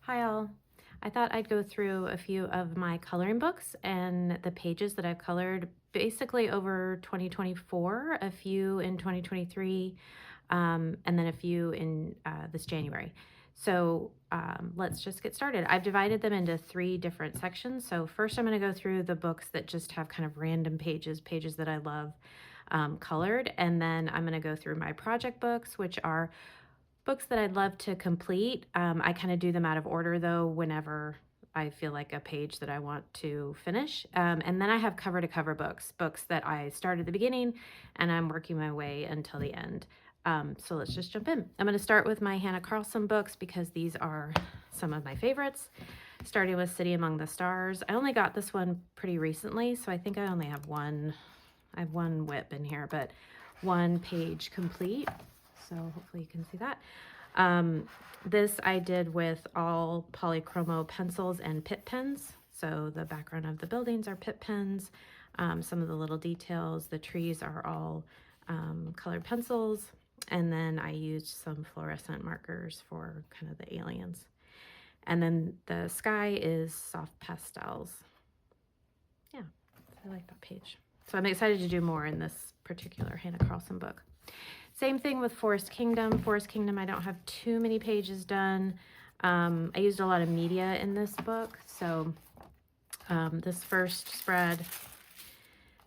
Hi all. I thought I'd go through a few of my coloring books and the pages that I've colored basically over 2024, a few in 2023, and then a few in this January. So let's just get started. I've divided them into three different sections. So first I'm going to go through the books that just have kind of random pages, pages that I love colored. And then I'm going to go through my project books, which are books that I'd love to complete. I kind of do them out of order though, whenever I feel like a page that I want to finish. And then I have cover to cover books, books that I start at the beginning and I'm working my way until the end. So let's just jump in. I'm going to start with my Hannah Carlson books because these are some of my favorites, starting with City Among the Stars. I only got this one pretty recently, so I think I only have one. I have one whip in here, but one page complete. So hopefully you can see that. This I did with all polychromo pencils and Pitt pens. So the background of the buildings are Pitt pens. Some of the little details, the trees are all colored pencils. And then I used some fluorescent markers for kind of the aliens. And then the sky is soft pastels. Yeah, I like that page. So I'm excited to do more in this particular Hannah Carlson book. Same thing with Forest Kingdom. Forest Kingdom, I don't have too many pages done. I used a lot of media in this book. So this first spread,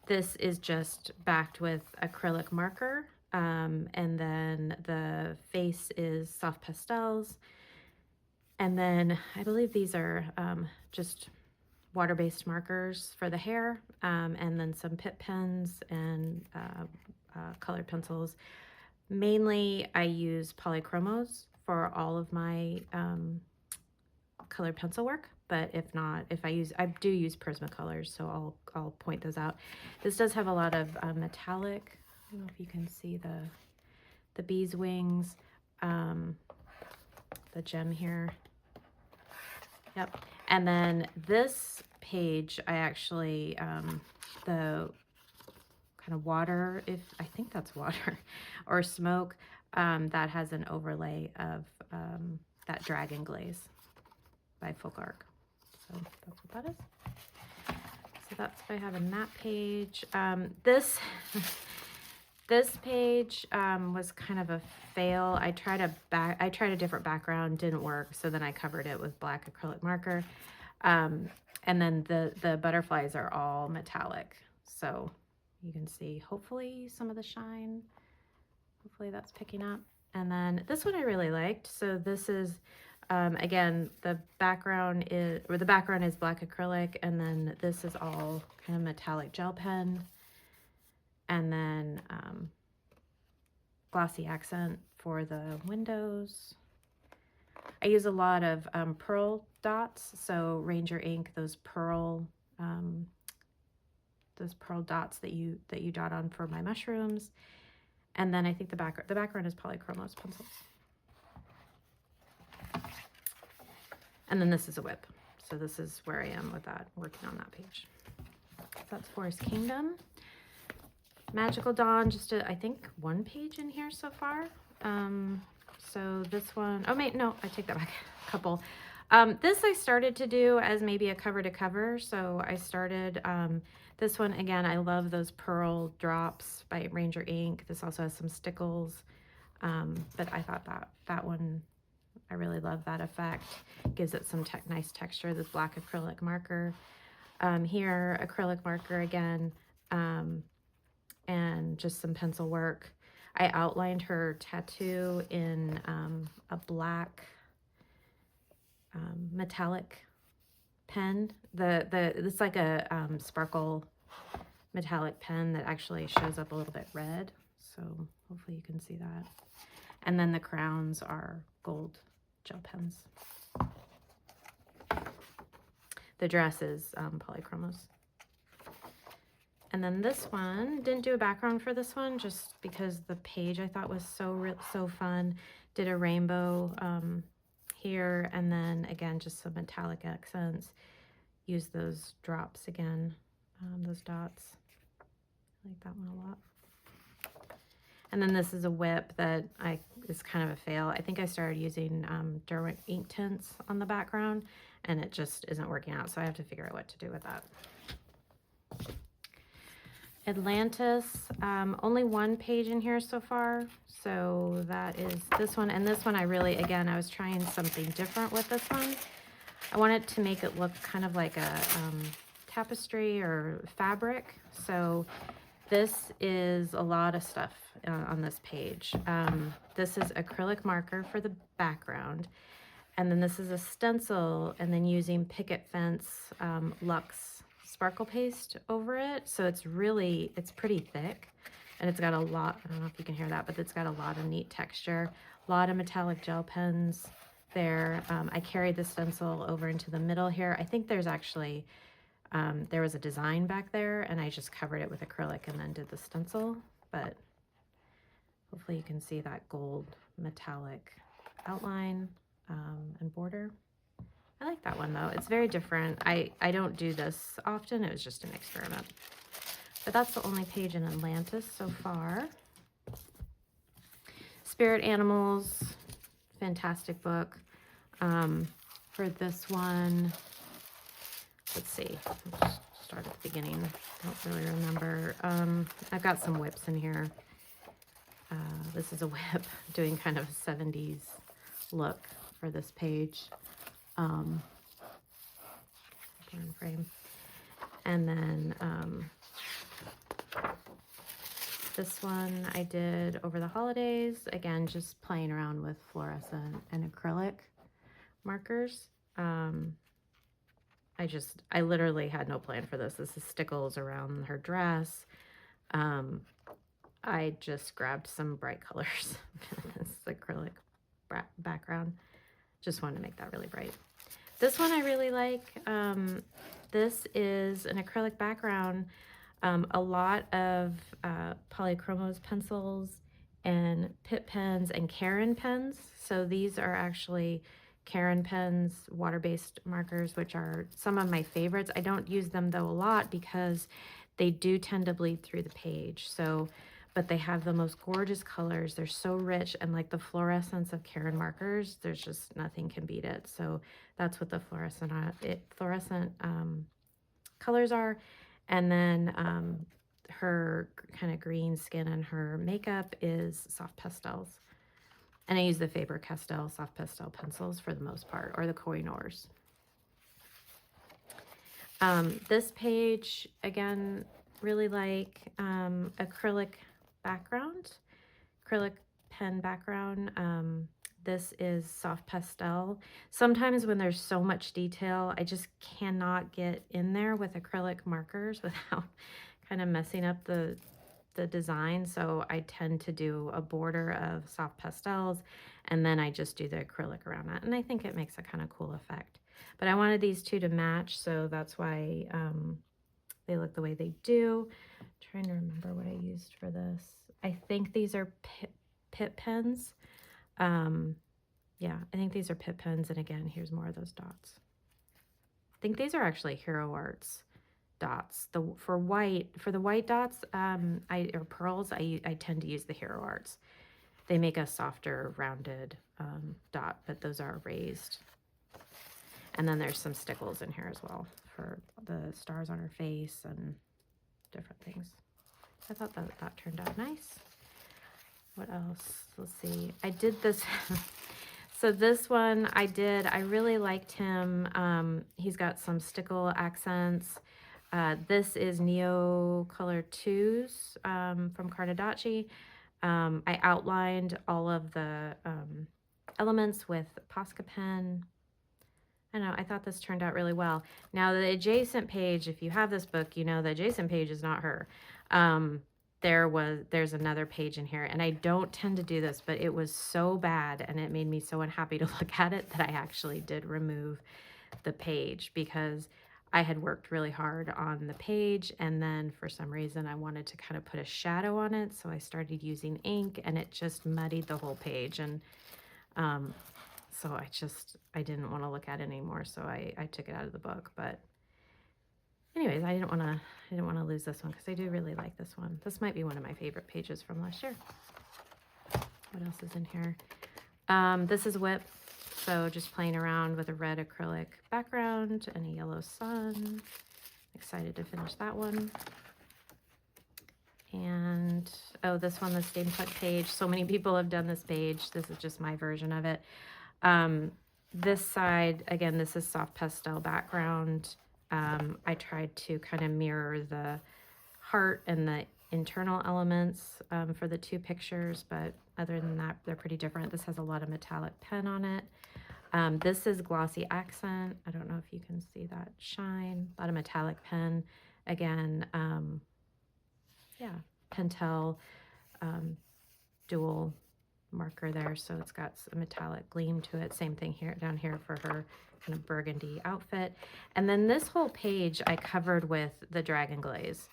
this is just backed with acrylic marker. And then the face is soft pastels. And then I believe these are just water-based markers for the hair, and then some Pitt pens and colored pencils. Mainly, I use polychromos for all of my colored pencil work, but if not, I do use Prismacolors, so I'll point those out. This does have a lot of metallic. I don't know if you can see the bee's wings, the gem here. Yep. And then this page, I actually, the kind of water, I think that's water or smoke, that has an overlay of that Dragon Glaze by Folk Arc. So that's what that is. So that's what I have in that page. This page was kind of a fail. I tried a different background, didn't work. So then I covered it with black acrylic marker. And then the butterflies are all metallic. So you can see hopefully some of the shine. Hopefully that's picking up. And then this one I really liked. So this is, again, the background is black acrylic, and then this is all kind of metallic gel pen. And then glossy accent for the windows. I use a lot of pearl dots, so Ranger ink, those pearl dots that you dot on for my mushrooms. And then I think the background is polychromos pencils. And then this is a whip. So this is where I am with that, working on that page. So that's Forest Kingdom. Magical Dawn, just I think one page in here so far. So this one, oh wait, no, I take that back, a couple. This I started to do as maybe a cover to cover. So I started this one, again, I love those pearl drops by Ranger ink. This also has some stickles, but I thought that one, I really love that effect. Gives it some nice texture, this black acrylic marker. Here, acrylic marker again, and just some pencil work. I outlined her tattoo in a black metallic pen. It's like a sparkle metallic pen that actually shows up a little bit red. So hopefully you can see that. And then the crowns are gold gel pens. The dress is polychromos. And then this one, didn't do a background for this one just because the page I thought was so fun. Did a rainbow here, and then again, just some metallic accents. Use those drops again, those dots. I like that one a lot. And then this is a whip that is kind of a fail. I think I started using Derwent ink tints on the background, and it just isn't working out, so I have to figure out what to do with that. Atlantis, only one page in here so far, so that is this one. And this one I really, again, I was trying something different with this one. I wanted to make it look kind of like a tapestry or fabric, so this is a lot of stuff on this page. This is acrylic marker for the background, and then this is a stencil, and then using picket fence Luxe sparkle paste over it. So it's pretty thick, and it's got a lot, I don't know if you can hear that, but it's got a lot of neat texture, a lot of metallic gel pens there. I carried the stencil over into the middle here. I think there's actually, there was a design back there, and I just covered it with acrylic and then did the stencil, but hopefully you can see that gold metallic outline and border. I like that one though. It's very different. I don't do this often. It was just an experiment. But that's the only page in Atlantis so far. Spirit Animals, fantastic book. For this one, let's see. Let's start at the beginning. Don't really remember. I've got some whips in here. This is a whip doing kind of a 70s look for this page. Frame. And then this one I did over the holidays, again just playing around with fluorescent and acrylic markers. I literally had no plan for this. This is stickles around her dress. I just grabbed some bright colors. This acrylic background, just wanted to make that really bright. This one I really like. This is an acrylic background, a lot of Polychromos pencils and Pitt pens and Caran pens. So these are actually Caran pens, water-based markers, which are some of my favorites. I don't use them though a lot because they do tend to bleed through the page. So, but they have the most gorgeous colors. They're so rich, and like the fluorescence of Caran markers, there's just nothing can beat it. So that's what the fluorescent colors are. And then her kind of green skin and her makeup is soft pastels. And I use the Faber-Castell soft pastel pencils for the most part, or the Koh-i-Noors. This page, again, really like acrylic background, acrylic pen background. This is soft pastel. Sometimes when there's so much detail, I just cannot get in there with acrylic markers without kind of messing up the design. So I tend to do a border of soft pastels, and then I just do the acrylic around that. And I think it makes a kind of cool effect. But I wanted these two to match, so that's why they look the way they do. I'm trying to remember what I used for this. I think these are Pitt pens. Yeah, I think these are Pitt pens, and again, here's more of those dots. I think these are actually Hero Arts dots. For the white dots, or pearls, I tend to use the Hero Arts. They make a softer, rounded dot, but those are raised. And then there's some stickles in here as well for the stars on her face and different things. I thought that turned out nice. What else? Let's see. I did this. So this one I really liked him. He's got some stickle accents. This is Neo Color 2s from Cartodacci. I outlined all of the elements with Posca pen. I don't know, I thought this turned out really well. Now the adjacent page, if you have this book, you know the adjacent page is not her. There's another page in here, and I don't tend to do this, but it was so bad and it made me so unhappy to look at it that I actually did remove the page because I had worked really hard on the page, and then for some reason I wanted to kind of put a shadow on it, so I started using ink, and it just muddied the whole page, and so I didn't want to look at it anymore, so I took it out of the book. But anyways, I didn't want to lose this one because I do really like this one. This might be one of my favorite pages from last year. What else is in here? This is Whip. So just playing around with a red acrylic background and a yellow sun. Excited to finish that one. And, oh, this one, the steampunk page. So many people have done this page. This is just my version of it. This side, again, this is soft pastel background. I tried to kind of mirror the heart and the internal elements for the two pictures, but other than that, they're pretty different. This has a lot of metallic pen on it. This is glossy accent. I don't know if you can see that shine. A lot of metallic pen. Again, yeah, Pentel dual marker there, so it's got a metallic gleam to it. Same thing here down here for her kind of burgundy outfit. And then this whole page I covered with the Dragon Glaze.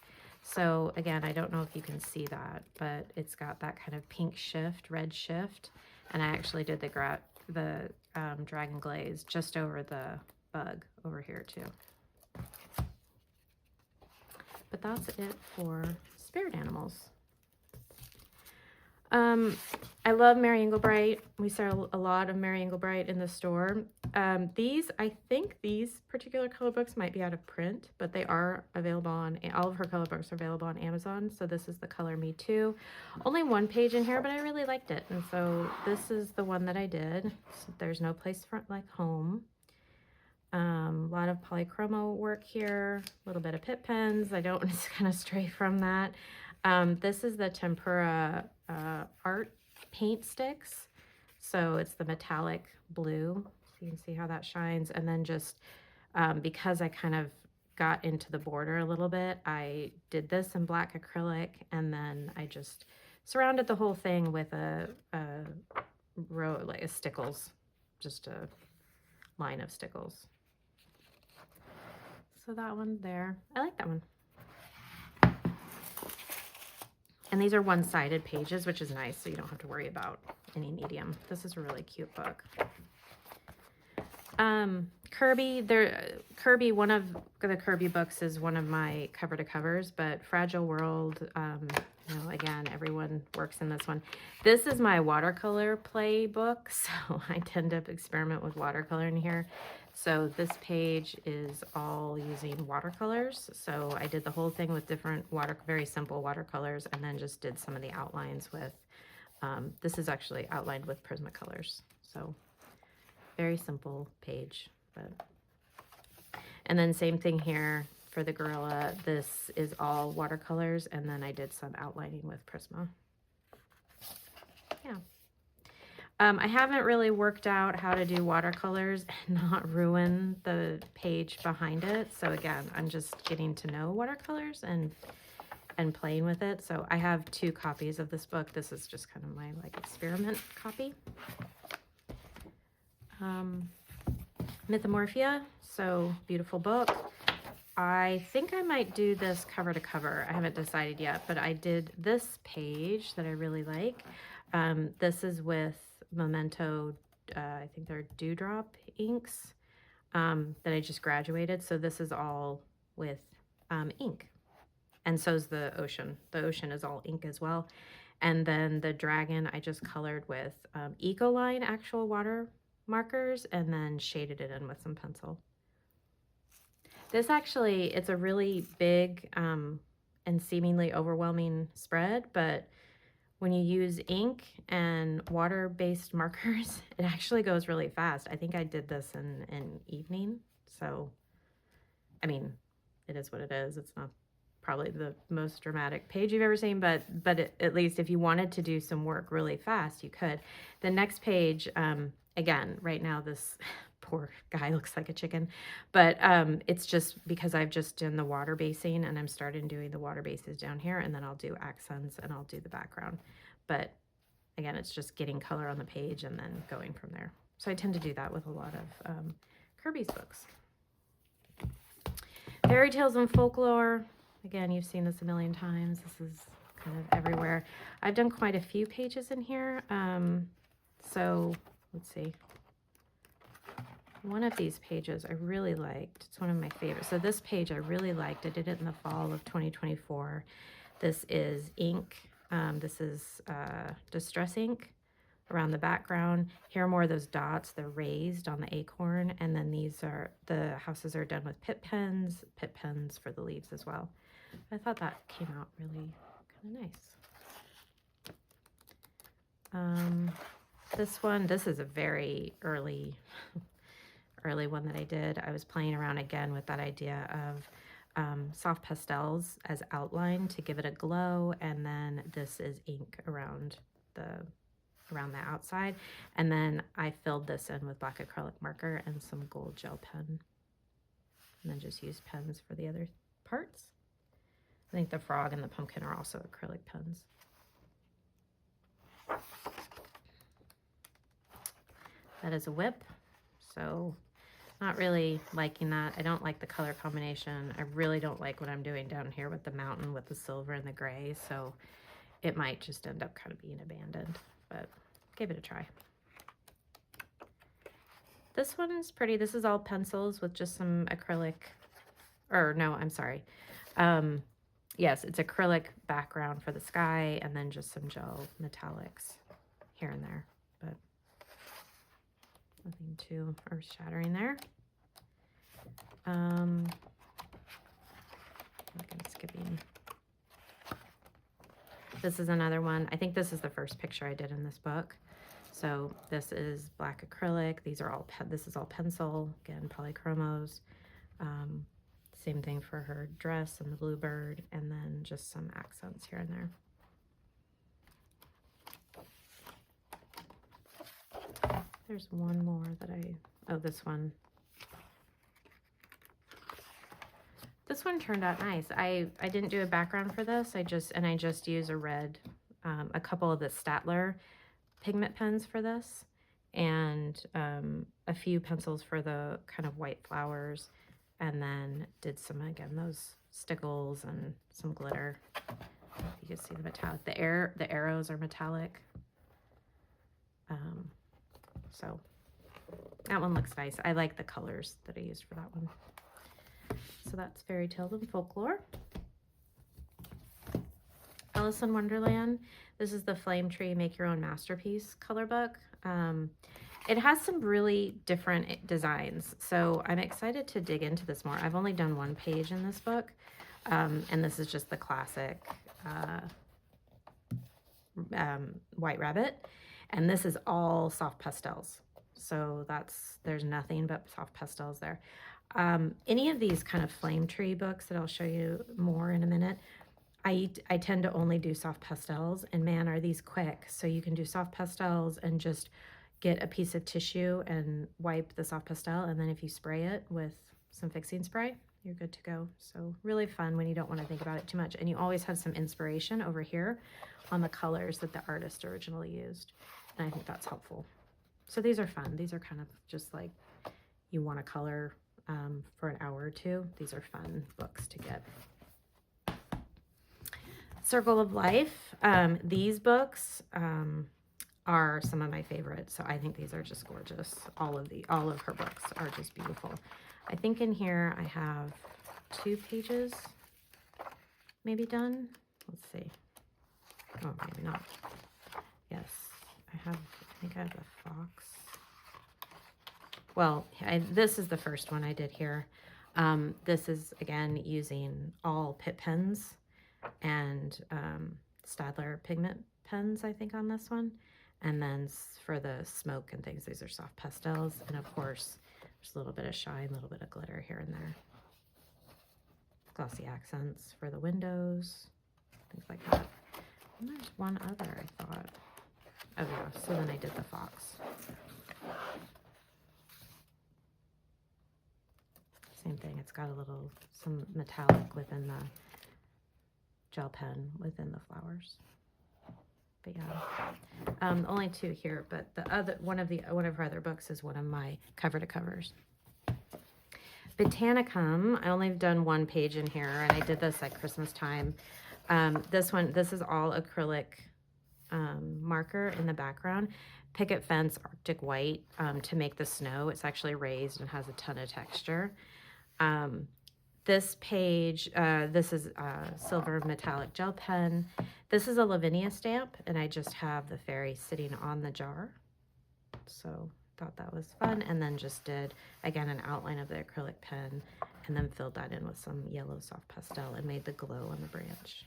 So again, I don't know if you can see that, but it's got that kind of pink shift, red shift, and I actually did the Dragon Glaze just over the bug over here too. But that's it for spirit animals. I love Mary Englebright. We sell a lot of Mary Englebright in the store. I think these particular color books might be out of print, but they are available on, all of her color books are available on Amazon. So this is the Color Me Too. Only one page in here, but I really liked it. And so this is the one that I did. So There's No Place Like Home. A lot of polychromo work here, a little bit of Pitt pens. I don't want to kind of stray from that. This is the Tempera art paint sticks. So it's the metallic blue. So you can see how that shines. And then just because I kind of got into the border a little bit, I did this in black acrylic, and then I just surrounded the whole thing with a row, like a stickles, just a line of stickles. So that one there, I like that one. And these are one-sided pages, which is nice, so you don't have to worry about any medium. This is a really cute book. Kirby, one of the Kirby books is one of my cover-to-covers, but Fragile World, again, everyone works in this one. This is my watercolor play book, so I tend to experiment with watercolor in here. So this page is all using watercolors. So I did the whole thing with different very simple watercolors, and then just did some of the outlines with, this is actually outlined with Prismacolors. So very simple page, and then same thing here for the gorilla. This is all watercolors, and then I did some outlining with Prisma. Yeah. I haven't really worked out how to do watercolors and not ruin the page behind it. So again, I'm just getting to know watercolors and playing with it. So I have 2 copies of this book. This is just kind of my experiment copy. Mythomorphia, so beautiful book. I think I might do this cover to cover. I haven't decided yet, but I did this page that I really like. This is with Memento, I think they're Dewdrop inks that I just graduated. So this is all with ink. And so is the ocean. The ocean is all ink as well. And then the dragon I just colored with Ecoline actual water markers, and then shaded it in with some pencil. This actually, it's a really big and seemingly overwhelming spread, but when you use ink and water-based markers, it actually goes really fast. I think I did this in an evening. So, I mean, it is what it is. It's not probably the most dramatic page you've ever seen, but at least if you wanted to do some work really fast, you could. The next page, again, right now this poor guy looks like a chicken, but it's just because I've just done the water basing, and I'm starting doing the water bases down here, and then I'll do accents and I'll do the background. But again, it's just getting color on the page and then going from there. So I tend to do that with a lot of Kirby's books. Fairy Tales and Folklore. Again, you've seen this a million times. This is kind of everywhere. I've done quite a few pages in here. So let's see. One of these pages I really liked. It's one of my favorites. So this page I really liked. I did it in the fall of 2024. This is ink. This is Distress ink. around the background. Here are more of those dots. They're raised on the acorn. And then these are, the houses are done with pit pens for the leaves as well. I thought that came out really kind of nice. This is a very early one that I did. I was playing around again with that idea of soft pastels as outline to give it a glow, and then this is ink around the outside, and then I filled this in with black acrylic marker and some gold gel pen, and then just used pens for the other parts. I think the frog and the pumpkin are also acrylic pens. That is a whip, so not really liking that. I don't like the color combination. I really don't like what I'm doing down here with the mountain with the silver and the gray, so it might just end up kind of being abandoned, but give it a try. This one is pretty. This is all pencils with just some acrylic, or no, I'm sorry. Yes, it's acrylic background for the sky and then just some gel metallics here and there, but nothing too earth-shattering there. I'm skipping. This is another one. I think this is the first picture I did in this book. So this is black acrylic. These are all, this is all pencil, again, polychromos. Same thing for her dress and the bluebird, and then just some accents here and there. There's one more that oh, this one. This one turned out nice. I didn't do a background for this. I just use a red, a couple of the Staedtler pigment pens for this, and a few pencils for the kind of white flowers, and then did some, again, those stickles and some glitter. You can see the metallic. The arrows are metallic. So that one looks nice. I like the colors that I used for that one. So that's Fairy Tales and Folklore. Alice in Wonderland. This is the Flame Tree Make Your Own Masterpiece color book. It has some really different designs, so I'm excited to dig into this more. I've only done one page in this book, and this is just the classic White Rabbit, and this is all soft pastels. So there's nothing but soft pastels there. Any of these kind of Flame Tree books that I'll show you more in a minute, I tend to only do soft pastels, and man, are these quick. So you can do soft pastels and just get a piece of tissue and wipe the soft pastel, and then if you spray it with some fixing spray, you're good to go. So really fun when you don't want to think about it too much, and you always have some inspiration over here on the colors that the artist originally used, and I think that's helpful. So these are fun. These are kind of just like you want to color for an hour or two. These are fun books to get. Circle of Life. These books are some of my favorites. So I think these are just gorgeous. All of her books are just beautiful. I think in here I have 2 pages maybe done. Let's see. Oh, maybe not. Yes, I think I have the fox. Well, this is the first one I did here. This is, again, using all Pitt pens and Staedtler pigment pens, I think, on this one. And then for the smoke and things, these are soft pastels. And of course, there's a little bit of shine, a little bit of glitter here and there. Glossy accents for the windows, things like that. And there's one other, I thought. Oh yeah, so then I did the fox. Same thing, it's got some metallic within the gel pen within the flowers. But yeah, only 2 here, but one of her other books is one of my cover to covers. Botanicum, I only have done 1 page in here, and I did this at Christmas time. This is all acrylic marker in the background. Picket Fence Arctic White to make the snow. It's actually raised and has a ton of texture. This page, this is a silver metallic gel pen. This is a Lavinia stamp, and I just have the fairy sitting on the jar. So thought that was fun, and then just did, again, an outline of the acrylic pen, and then filled that in with some yellow soft pastel and made the glow on the branch.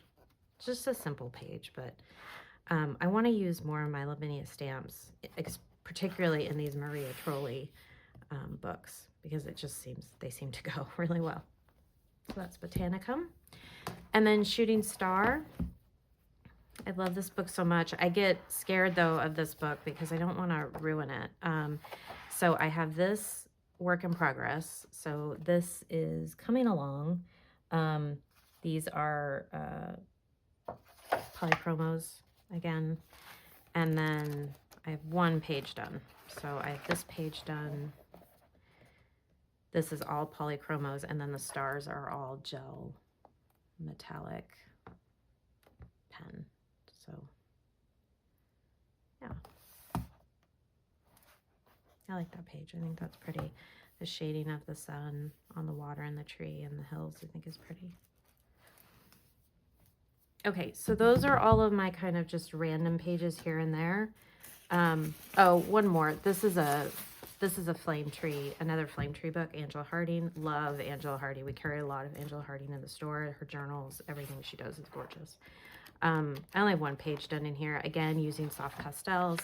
Just a simple page, but I want to use more of my Lavinia stamps, particularly in these Maria Trolli books, because it just seems, they seem to go really well. So that's Botanicum. And then Shooting Star. I love this book so much. I get scared though of this book because I don't want to ruin it. So I have this work in progress. So this is coming along. These are polychromos again. And then I have one page done. So I have this page done. This is all polychromos, and then the stars are all gel metallic pen. So yeah, I like that page. I think that's pretty. The shading of the sun on the water and the tree and the hills, I think, is pretty. Okay, so those are all of my kind of just random pages here and there. Oh, one more. This is a Flame Tree, another Flame Tree book, Angela Harding. Love Angela Harding. We carry a lot of Angela Harding in the store. Her journals, everything she does is gorgeous. I only have one page done in here, again, using soft pastels.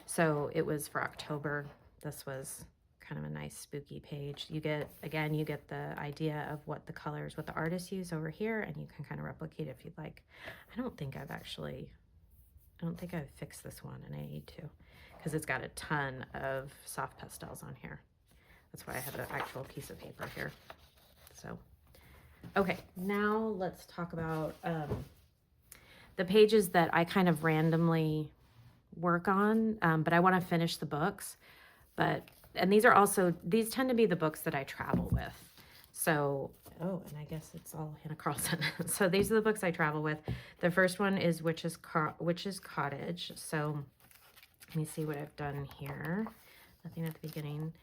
So it was for October. This was kind of a nice spooky page. You get, again, you get the idea of what the colors, what the artists use over here, and you can kind of replicate if you'd like. I don't think I've fixed this one, and I need to, because it's got a ton of soft pastels on here. That's why I have an actual piece of paper here. So, okay, now let's talk about the pages that I kind of randomly work on, but I want to finish the books. And these tend to be the books that I travel with. So, oh, and I guess it's all Hannah Carlson. So these are the books I travel with. The first one is Witch's Cottage. So let me see what I've done here. Nothing at the beginning.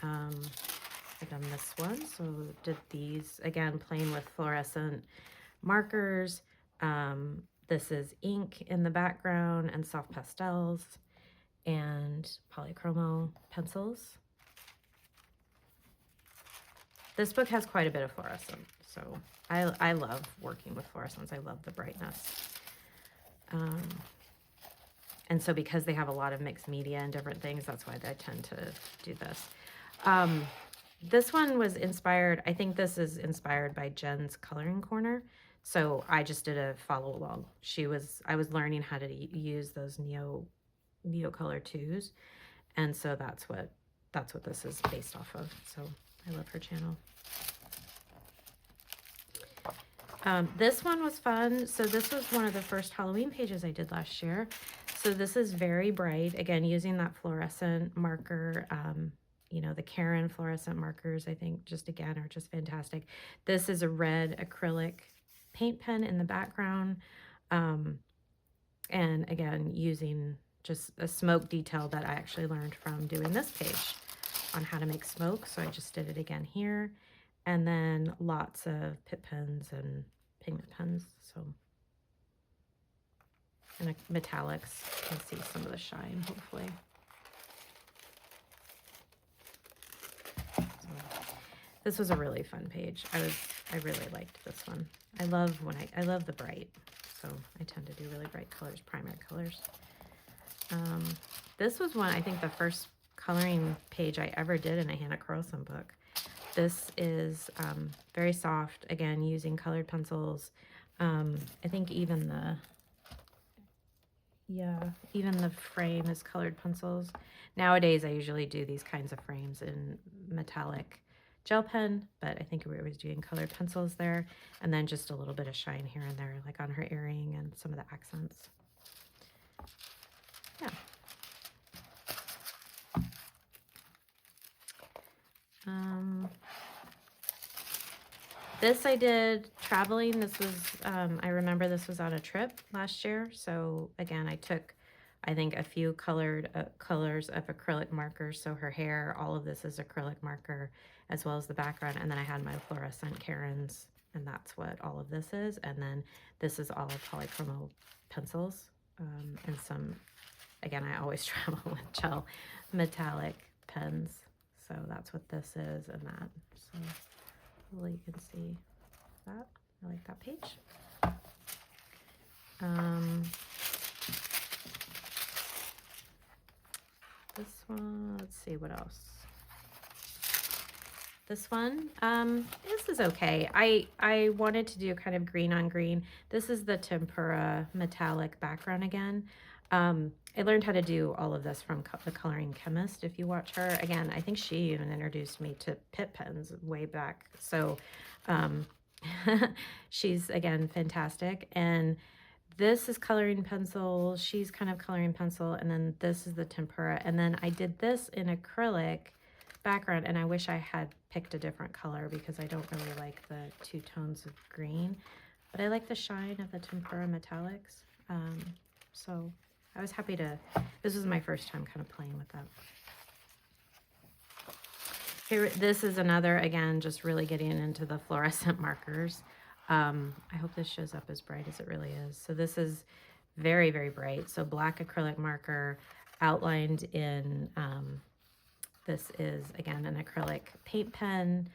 I've done this one. So did these, again, playing with fluorescent markers. This is ink in the background and soft pastels and polychromo pencils. This book has quite a bit of fluorescent, so I love working with fluorescents. I love the brightness. And so because they have a lot of mixed media and different things, that's why I tend to do this. This one was inspired, I think this is inspired by Jen's Coloring Corner. So I just did a follow along. I was learning how to use those Neo Color 2s. And so that's what this is based off of. So I love her channel. This one was fun. So this was one of the first Halloween pages I did last year. So this is very bright. Again, using that fluorescent marker. You know, the Karen fluorescent markers, I think, just again, are just fantastic. This is a red acrylic paint pen in the background. And again, using just a smoke detail that I actually learned from doing this page on how to make smoke. So I just did it again here. And then lots of Pitt pens and pigment pens. So, and metallics. You can see some of the shine, hopefully. So, this was a really fun page. I really liked this one. I love the bright. So I tend to do really bright colors, primary colors. This was one, I think the first coloring page I ever did in a Hannah Carlson book. This is very soft, again, using colored pencils. I think even the frame is colored pencils. Nowadays, I usually do these kinds of frames in metallic gel pen, but I think we were doing colored pencils there. And then just a little bit of shine here and there, like on her earring and some of the accents. Yeah. This I did traveling. This was, I remember this was on a trip last year. So again, I took I think a few colors of acrylic markers. So her hair, all of this is acrylic marker, as well as the background. And then I had my fluorescent Karens, and that's what all of this is. And then this is all polychromo pencils, and some, again, I always travel with gel metallic pens. So that's what this is and that. So hopefully you can see that. I like that page. This one, let's see what else. This one, this is okay. I wanted to do kind of green on green. This is the tempera metallic background again. I learned how to do all of this from The Coloring Chemist. If you watch her, again, I think she even introduced me to Pitt pens way back. So she's, again, fantastic. And this is coloring pencil. She's kind of coloring pencil. And then this is the tempera. And then I did this in acrylic background. And I wish I had picked a different color because I don't really like the two tones of green. But I like the shine of the tempera metallics. So I was happy to, this was my first time kind of playing with that. Here, this is another, again, just really getting into the fluorescent markers. I hope this shows up as bright as it really is. So this is very, very bright. So black acrylic marker outlined in, this is, again, an acrylic paint pen,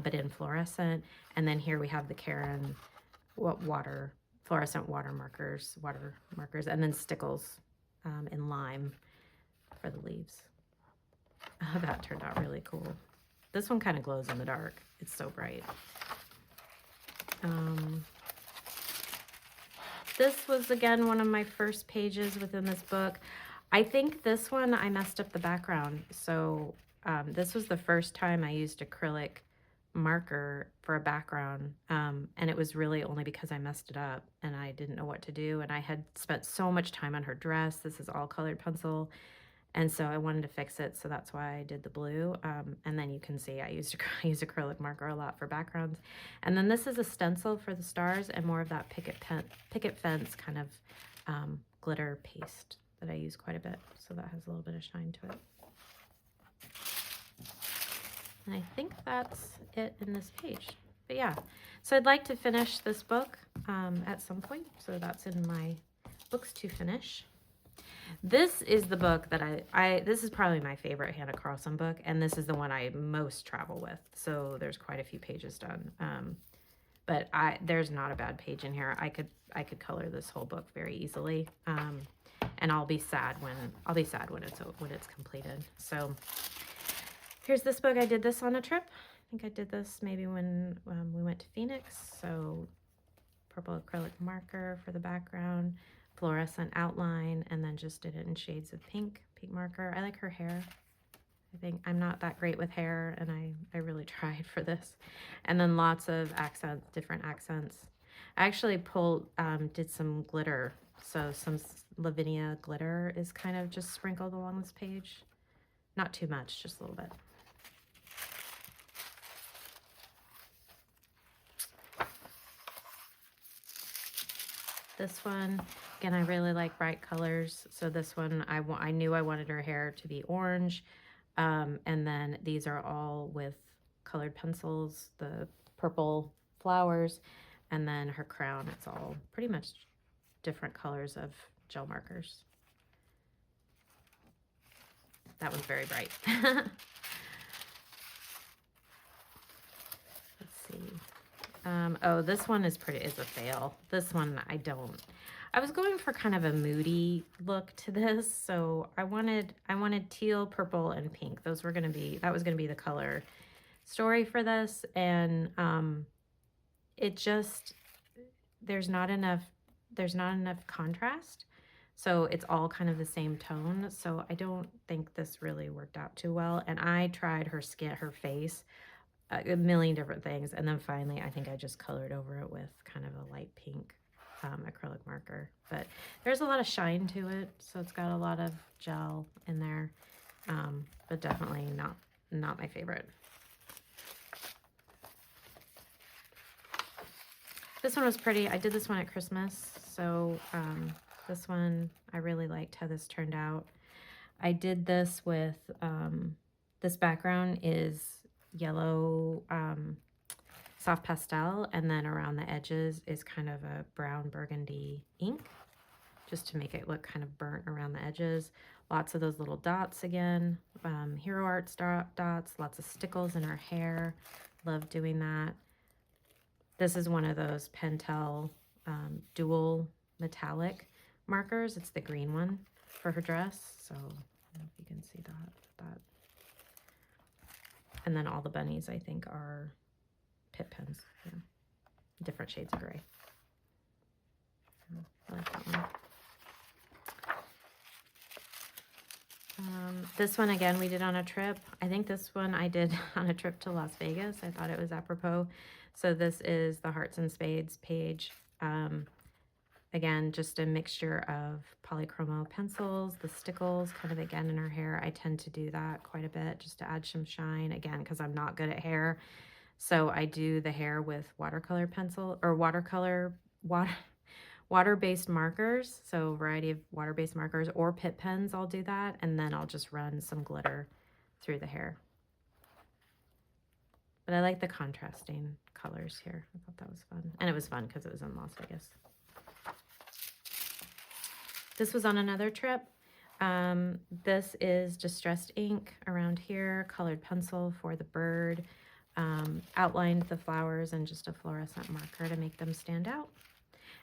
but in fluorescent. And then here we have the Karen fluorescent water markers, and then stickles in lime for the leaves. That turned out really cool. This one kind of glows in the dark. It's so bright. This was, again, one of my first pages within this book. I think this one, I messed up the background. So this was the first time I used acrylic marker for a background. And it was really only because I messed it up and I didn't know what to do. And I had spent so much time on her dress. This is all colored pencil. And so I wanted to fix it, so that's why I did the blue. And then you can see I use acrylic marker a lot for backgrounds. And then this is a stencil for the stars and more of that picket fence kind of glitter paste that I use quite a bit. So that has a little bit of shine to it. And I think that's it in this page. But yeah, so I'd like to finish this book at some point. So that's in my books to finish. This is the book that this is probably my favorite Hannah Carlson book, and this is the one I most travel with. So there's quite a few pages done. But there's not a bad page in here. I could color this whole book very easily. And I'll be sad when it's completed. So here's this book. I did this on a trip. I think I did this maybe when we went to Phoenix. So purple acrylic marker for the background, fluorescent outline, and then just did it in shades of pink marker. I like her hair. I think I'm not that great with hair, and I really tried for this. And then lots of accents, different accents. I actually did some glitter. So some Lavinia glitter is kind of just sprinkled along this page. Not too much, just a little bit. This one, again, I really like bright colors. So this one, I knew I wanted her hair to be orange. And then these are all with colored pencils, the purple flowers, and then her crown. It's all pretty much different colors of gel markers. That one's very bright. Let's see. Oh, this one is a fail. This one, I was going for kind of a moody look to this. So I wanted teal, purple, and pink. That was going to be the color story for this. And it just, there's not enough contrast. So it's all kind of the same tone. So I don't think this really worked out too well. And I tried her skin, her face, a million different things. And then finally, I think I just colored over it with kind of a light pink acrylic marker. But there's a lot of shine to it. So it's got a lot of gel in there. But definitely not my favorite. This one was pretty. I did this one at Christmas. So This one, I really liked how this turned out. I did this with, this background is yellow soft pastel, and then around the edges is kind of a brown burgundy ink, just to make it look kind of burnt around the edges. Lots of those little dots again, Hero Arts dots, lots of stickles in her hair. Love doing that. This is one of those Pentel dual metallic markers. It's the green one for her dress. So I don't know if you can see that. And then all the bunnies, I think, are Pitt pens. Yeah. Different shades of gray. I like that one. This one, again, we did on a trip. I think this one I did on a trip to Las Vegas. I thought it was apropos. So this is the Hearts and Spades page. Again, just a mixture of polychromo pencils, the stickles, kind of again in her hair. I tend to do that quite a bit just to add some shine, again, because I'm not good at hair. So I do the hair with watercolor pencil or water-based markers. So a variety of water-based markers or Pitt pens, I'll do that. And then I'll just run some glitter through the hair. But I like the contrasting colors here. I thought that was fun. And it was fun because it was in Las Vegas. This was on another trip. This is distressed ink around here, colored pencil for the bird, outlined the flowers and just a fluorescent marker to make them stand out.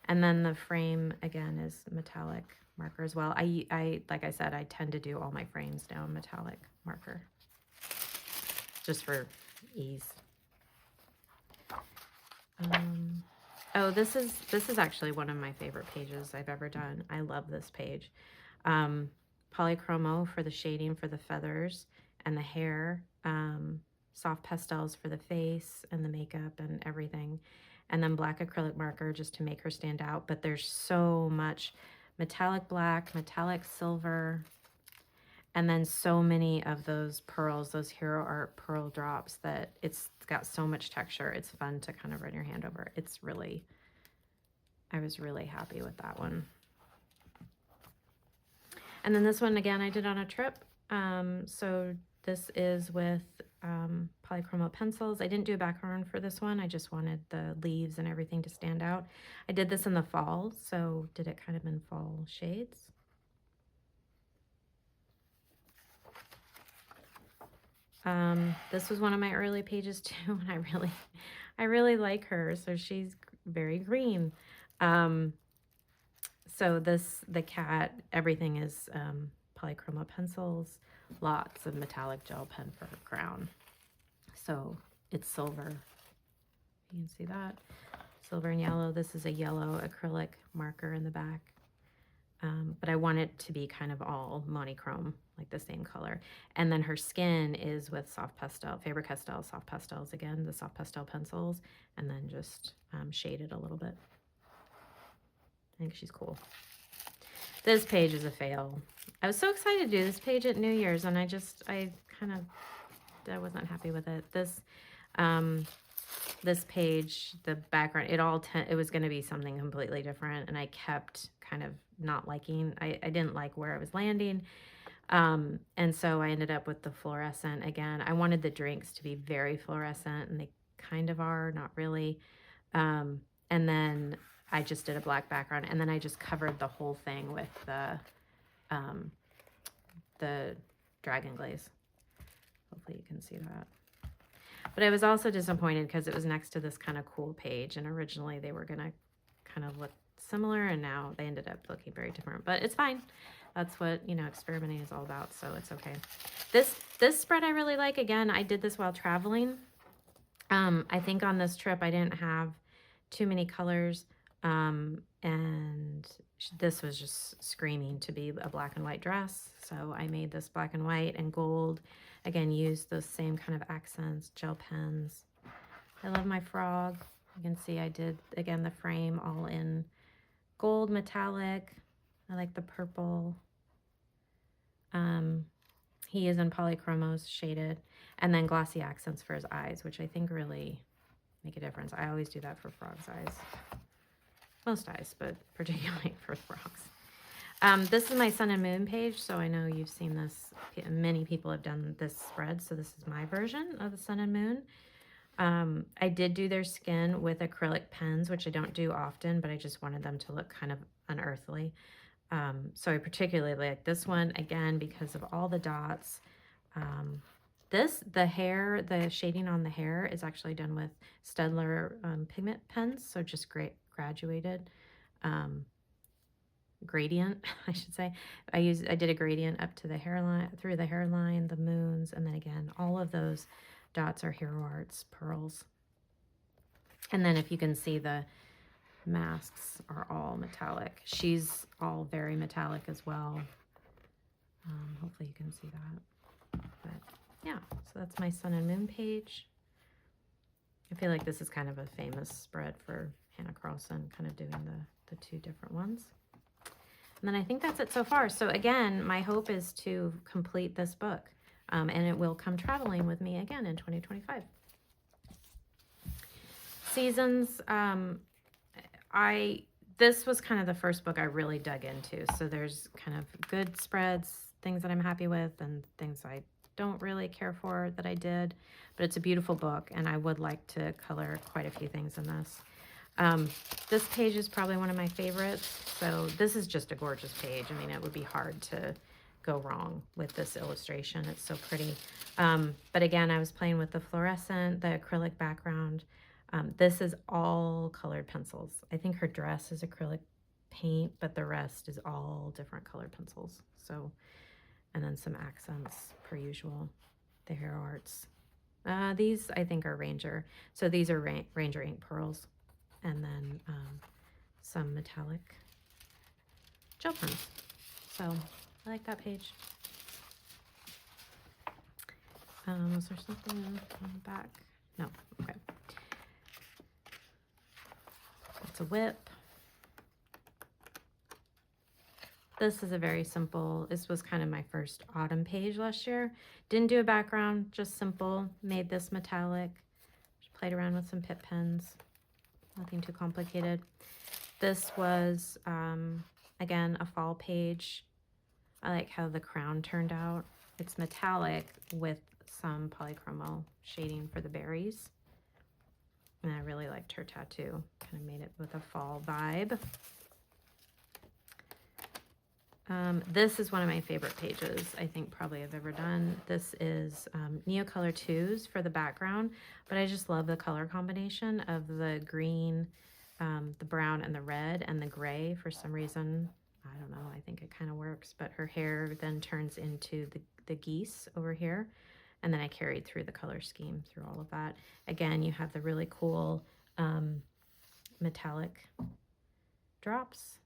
And then the frame, again, is metallic marker as well. I like I said, I tend to do all my frames now in metallic marker, just for ease. Oh, this is actually one of my favorite pages I've ever done. I love this page. Polychromo for the shading for the feathers and the hair. Soft pastels for the face and the makeup and everything. And then black acrylic marker just to make her stand out. But there's so much metallic black, metallic silver, and then so many of those pearls, those Hero Art pearl drops, that it's got so much texture. It's fun to kind of run your hand over. It's really, I was really happy with that one. And then this one, again, I did on a trip. So this is with polychromo pencils. I didn't do a background for this one. I just wanted the leaves and everything to stand out. I did this in the fall, so did it kind of in fall shades. This was one of my early pages too, and I really like her. So she's very green. So the cat, everything is polychromo pencils, lots of metallic gel pen for her crown. So it's silver. You can see that. Silver and yellow. This is a yellow acrylic marker in the back. But I want it to be kind of all monochrome, like the same color. And then her skin is with soft pastel, Faber-Castell soft pastels again, the soft pastel pencils, and then just shaded a little bit. I think she's cool. This page is a fail. I was so excited to do this page at New Year's, and I wasn't happy with it. This page, the background, it was going to be something completely different, and I kept kind of not liking. I didn't like where it was landing, and so I ended up with the fluorescent again. I wanted the drinks to be very fluorescent, and they kind of are, not really. And then I just did a black background, and then I just covered the whole thing with the dragon glaze. Hopefully you can see that. But I was also disappointed because it was next to this kind of cool page, and originally they were going to kind of look similar, and now they ended up looking very different. But it's fine. That's what, experimenting is all about, so it's okay. This spread I really like. Again, I did this while traveling. I think on this trip I didn't have too many colors, and this was just screaming to be a black and white dress. So I made this black and white and gold. Again, used those same kind of accents, gel pens. I love my frog. You can see I did, again, the frame all in gold metallic. I like the purple. He is in polychromos shaded. And then glossy accents for his eyes, which I think really make a difference. I always do that for frogs' eyes. Most eyes, but particularly for frogs. This is my sun and moon page, so I know you've seen this. Many people have done this spread, so this is my version of the sun and moon. I did do their skin with acrylic pens, which I don't do often, but I just wanted them to look kind of unearthly. So I particularly like this one, again, because of all the dots. The shading on the hair is actually done with Staedtler pigment pens, so just great graduated. Um, Gradient, I should say. I did a gradient up to the hairline, through the hairline, the moons, and then again, all of those dots are Hero Arts pearls. And then if you can see, the masks are all metallic. She's all very metallic as well. Hopefully you can see that. But yeah, so that's my sun and moon page. I feel like this is kind of a famous spread for Hannah Carlson, kind of doing the two different ones. And then I think that's it so far. So again, my hope is to complete this book, and it will come traveling with me again in 2025. Seasons, this was kind of the first book I really dug into. So there's kind of good spreads, things that I'm happy with, and things I don't really care for that I did. But it's a beautiful book, and I would like to color quite a few things in this. This page is probably one of my favorites. So this is just a gorgeous page. I mean, it would be hard to go wrong with this illustration. It's so pretty. But again, I was playing with the fluorescent, the acrylic background. This is all colored pencils. I think her dress is acrylic paint, but the rest is all different colored pencils. So, and then some accents per usual. The Hero Arts. These I think are Ranger. So these are Ranger ink pearls. And then some metallic gel pens. So I like that page. Was there something on the back? No, okay. It's a whip. This is a very simple, this was kind of my first autumn page last year. Didn't do a background, just simple. Made this metallic. Just played around with some Pitt pens. Nothing too complicated. This was, again, a fall page. I like how the crown turned out. It's metallic with some polychromo shading for the berries. And I really liked her tattoo. Kind of made it with a fall vibe. This is one of my favorite pages I think probably I've ever done. This is Neocolor 2s for the background, but I just love the color combination of the green, the brown, and the red, and the gray. For some reason, I don't know, I think it kind of works, but her hair then turns into the geese over here, and then I carried through the color scheme through all of that. Again, you have the really cool metallic drops,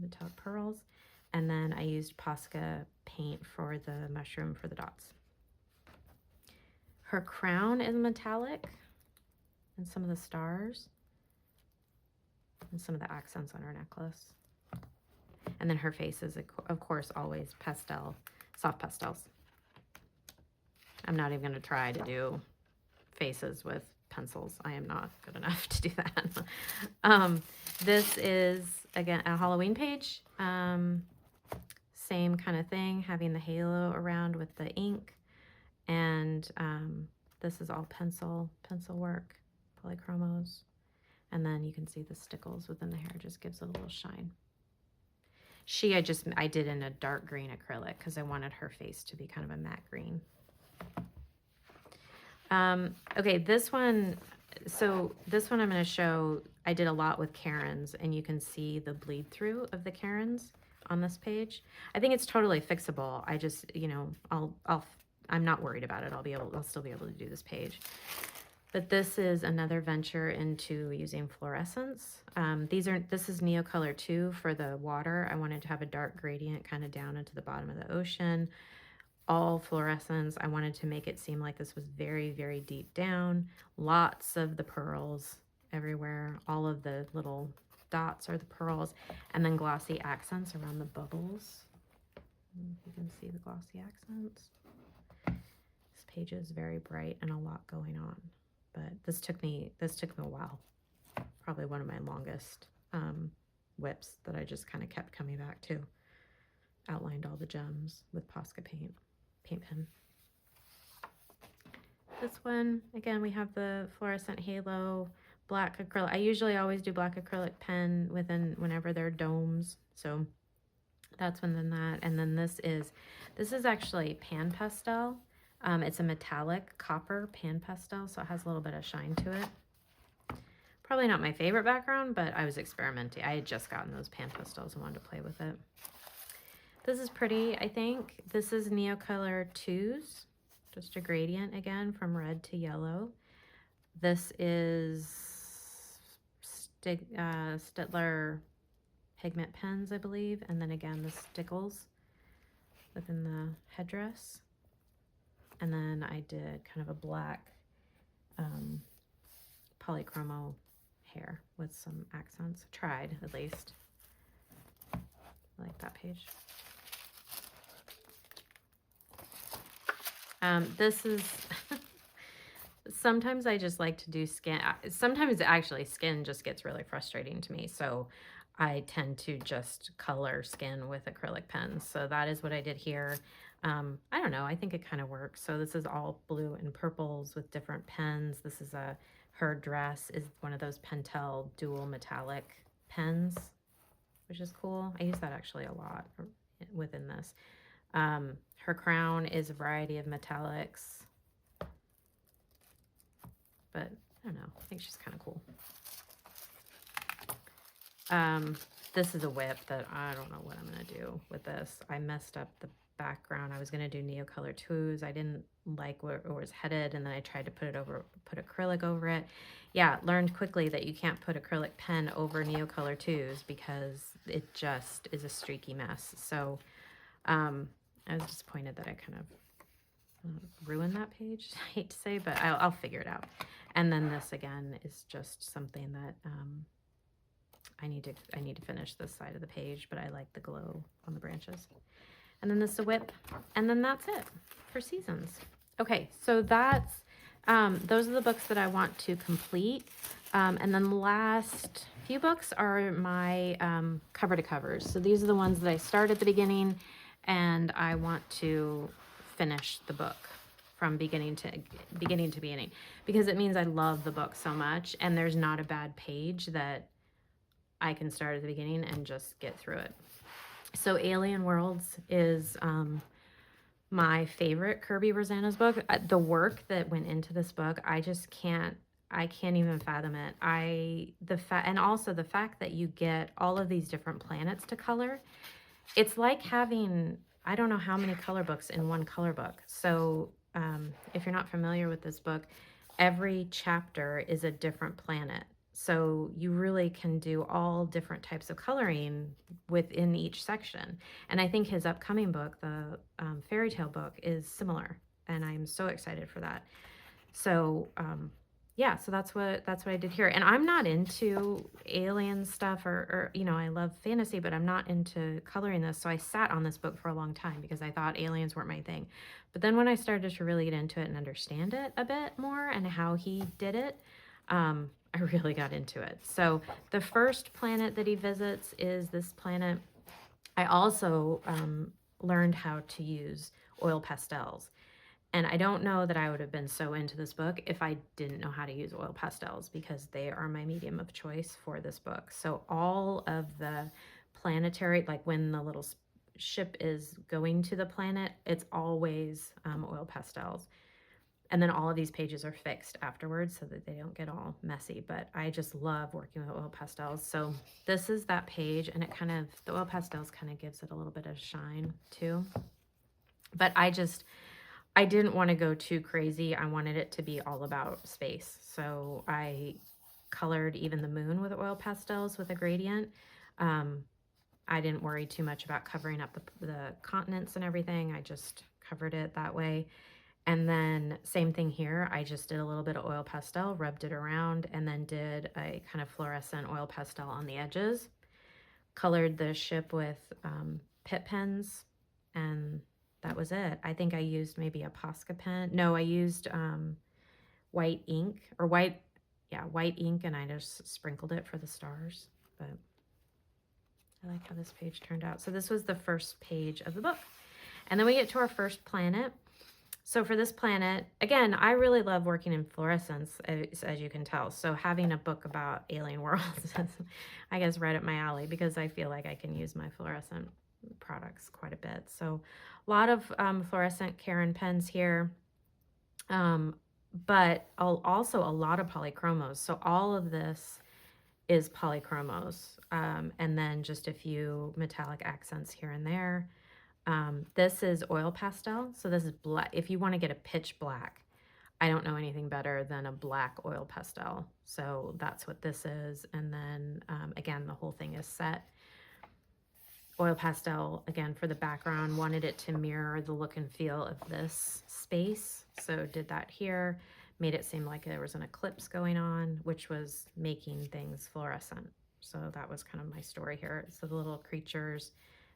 metallic pearls, and then I used Posca paint for the mushroom for the dots. Her crown is metallic, and some of the stars, and some of the accents on her necklace. And then her face is, of course, always pastel, soft pastels. I'm not even going to try to do faces with pencils. I am not good enough to do that. This is, again, a Halloween page. Same kind of thing, having the halo around with the ink. And this is all pencil work, polychromos. And then you can see the stickles within the hair, just gives it a little shine. I did in a dark green acrylic because I wanted her face to be kind of a matte green. Okay, this one, so this one I'm going to show, I did a lot with Karen's, and you can see the bleed through of the Karen's on this page. I think it's totally fixable. I just, you know, I'm not worried about it. I'll still be able to do this page. But this is another venture into using fluorescence. This is Neocolor 2 for the water. I wanted to have a dark gradient kind of down into the bottom of the ocean. All fluorescence. I wanted to make it seem like this was very, very deep down. Lots of the pearls everywhere. All of the little dots are the pearls. And then glossy accents around the bubbles. If you can see the glossy accents. This page is very bright and a lot going on. But this took me a while. Probably one of my longest whips that I just kind of kept coming back to. Outlined all the gems with Posca paint pen. This one, again, we have the fluorescent halo black acrylic. I usually always do black acrylic pen whenever they're domes. So that's one, then that. And then this is actually pan pastel. It's a metallic copper pan pastel, so it has a little bit of shine to it. Probably not my favorite background, but I was experimenting. I had just gotten those pan pastels and wanted to play with it. This is pretty, I think. This is Neocolor 2s, just a gradient again from red to yellow. This is Staedtler pigment pens, I believe, and then again the stickles within the headdress. And then I did kind of a black polychromo hair with some accents. Tried, at least. I like that page. This is, sometimes I just like to do skin. Sometimes actually skin just gets really frustrating to me. So I tend to just color skin with acrylic pens. So that is what I did here. I don't know, I think it kind of works. So this is all blue and purples with different pens. This is her dress is one of those Pentel dual metallic pens, which is cool. I use that actually a lot within this. Her crown is a variety of metallics, but I don't know, I think she's kind of cool. This is a whip that I don't know what I'm going to do with this. I messed up the background. I was going to do Neocolor 2s. I didn't like where it was headed, and then I tried to put acrylic over it. Yeah, learned quickly that you can't put acrylic pen over Neocolor 2s because it just is a streaky mess. So I was disappointed that I kind of ruined that page, I hate to say, but I'll figure it out. And then this again is just something that I need to finish this side of the page, but I like the glow on the branches. And then this is a whip, and then that's it for Seasons. Okay, so that's those are the books that I want to complete. And then the last few books are my cover to covers. So these are the ones that I start at the beginning, and I want to finish the book from beginning to beginning, because it means I love the book so much, and there's not a bad page that I can start at the beginning and just get through it. So Alien Worlds is my favorite Kirby Rosanas book. The work that went into this book, I can't even fathom it. And also the fact that you get all of these different planets to color. It's like having, I don't know how many color books in one color book. So if you're not familiar with this book, every chapter is a different planet. So you really can do all different types of coloring within each section. And I think his upcoming book, the fairy tale book, is similar. And I'm so excited for that. So yeah, so that's what I did here. And I'm not into alien stuff or I love fantasy, but I'm not into coloring this. So I sat on this book for a long time because I thought aliens weren't my thing. But then when I started to really get into it and understand it a bit more and how he did it, I really got into it. So the first planet that he visits is this planet. I also learned how to use oil pastels. And I don't know that I would have been so into this book if I didn't know how to use oil pastels, because they are my medium of choice for this book. So all of the planetary, like when the little ship is going to the planet, it's always oil pastels. And then all of these pages are fixed afterwards so that they don't get all messy. But I just love working with oil pastels. So this is that page, and the oil pastels kind of gives it a little bit of shine too. But I didn't want to go too crazy. I wanted it to be all about space. So I colored even the moon with oil pastels with a gradient. I didn't worry too much about covering up the continents and everything. I just covered it that way. And then same thing here. I just did a little bit of oil pastel, rubbed it around, and then did a kind of fluorescent oil pastel on the edges. Colored the ship with Pitt pens, and that was it. I think I used maybe a Posca pen. No, I used white ink, and I just sprinkled it for the stars. But I like how this page turned out. So this was the first page of the book. And then we get to our first planet. So for this planet, again, I really love working in fluorescence, as you can tell. So having a book about alien worlds is, I guess, right up my alley, because I feel like I can use my fluorescent products quite a bit. So a lot of fluorescent Karen pens here, but also a lot of polychromos. So all of this is polychromos, and then just a few metallic accents here and there. This is oil pastel. So this is black. If you want to get a pitch black, I don't know anything better than a black oil pastel. So that's what this is. And then again, the whole thing is set. Oil pastel, again, for the background, wanted it to mirror the look and feel of this space. So did that here, made it seem like there was an eclipse going on, which was making things fluorescent. So that was kind of my story here. So the little creatures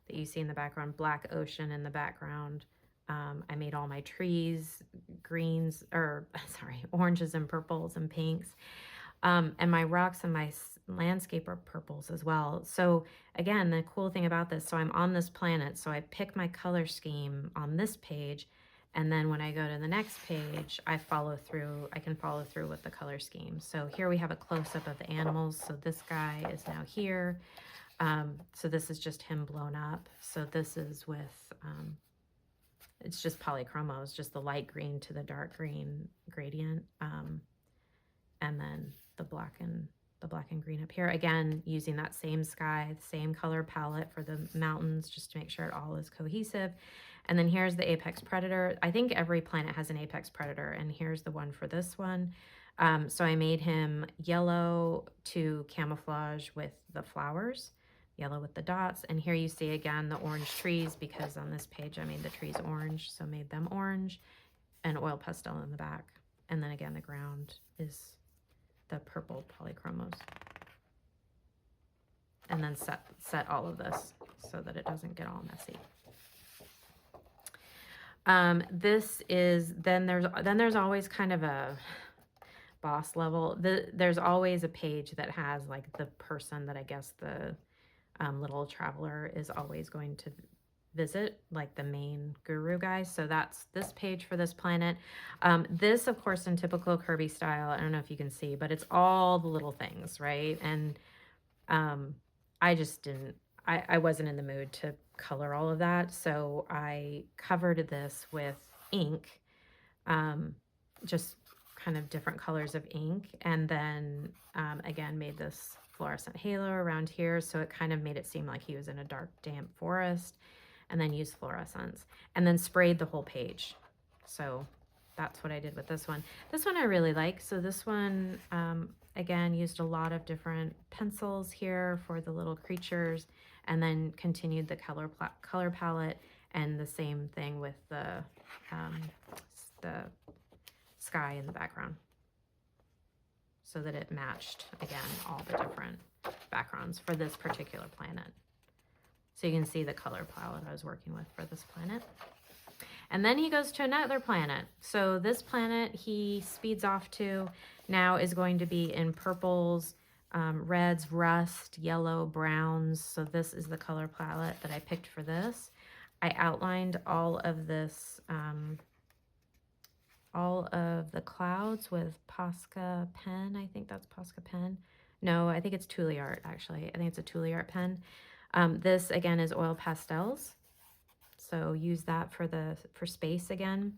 that you see in the background, black ocean in the background. I made all my trees greens, or sorry, oranges and purples and pinks. And my rocks and my landscape are purples as well. So again, the cool thing about this, so I'm on this planet, so I pick my color scheme on this page, and then when I go to the next page, I can follow through with the color scheme. So here we have a close-up of the animals. So this guy is now here. So this is just him blown up. So this is with, it's just polychromos, just the light green to the dark green gradient. And then the black and green up here. Again, using that same sky, same color palette for the mountains, just to make sure it all is cohesive. And then here's the apex predator. I think every planet has an apex predator, and here's the one for this one. So I made him yellow to camouflage with the flowers, yellow with the dots. And here you see again the orange trees, because on this page I made the trees orange, so made them orange, and oil pastel in the back. And then again, the ground is the purple polychromos. And then set all of this so that it doesn't get all messy. This is, then there's always kind of a boss level. There's always a page that has like the person that I guess the little traveler is always going to visit, like the main guru guy. So that's this page for this planet. This, of course, in typical Kirby style, I don't know if you can see, but it's all the little things, right? And I just didn't, I wasn't in the mood to color all of that. So I covered this with ink, just kind of different colors of ink. And then again, made this fluorescent halo around here. So it kind of made it seem like he was in a dark, damp forest, and then used fluorescence and then sprayed the whole page. So that's what I did with this one. This one I really like. So this one, again, used a lot of different pencils here for the little creatures, and then continued the color palette, and the same thing with the sky in the background, so that it matched, again, all the different backgrounds for this particular planet. So you can see the color palette I was working with for this planet. And then he goes to another planet. So this planet he speeds off to now is going to be in purples, reds, rust, yellow, browns. So this is the color palette that I picked for this. I outlined all of this, all of the clouds with Posca pen. I think that's Posca pen. No, I think it's Tule-Art, actually. I think it's a Tule-Art pen. This again is oil pastels, so use that for space again.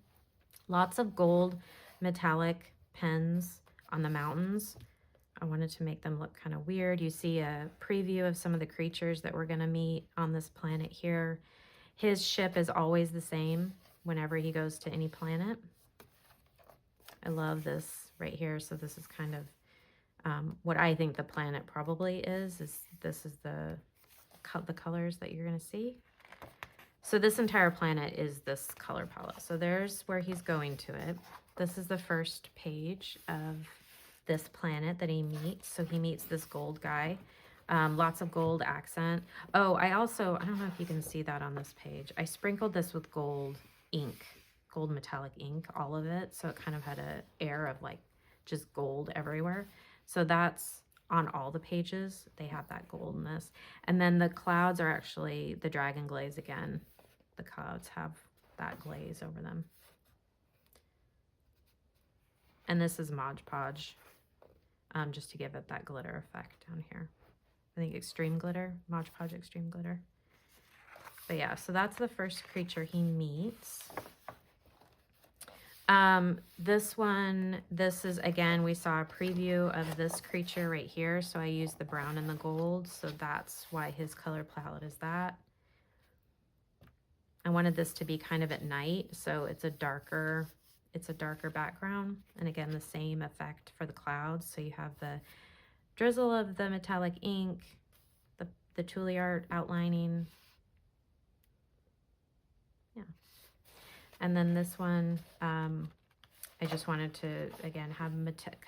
Lots of gold metallic pens on the mountains. I wanted to make them look kind of weird. You see a preview of some of the creatures that we're going to meet on this planet here. His ship is always the same whenever he goes to any planet. I love this right here. So this is kind of what I think the planet probably is this is the colors that you're going to see. So this entire planet is this color palette. So there's where he's going to it. This is the first page of this planet that he meets. So he meets this gold guy. Lots of gold accent. Oh, I don't know if you can see that on this page. I sprinkled this with gold ink, gold metallic ink, all of it. So it kind of had an air of like just gold everywhere. So that's on all the pages, they have that goldenness. And then the clouds are actually the dragon glaze again. The clouds have that glaze over them. And this is Mod Podge, just to give it that glitter effect down here. I think Extreme Glitter, Mod Podge Extreme Glitter. But yeah, so that's the first creature he meets. This one, this is, again, we saw a preview of this creature right here. So I used the brown and the gold. So that's why his color palette is that. I wanted this to be kind of at night. So it's a darker background. And again, the same effect for the clouds. So you have the drizzle of the metallic ink, the Tule art outlining. Yeah. And then this one, I just wanted to, again, have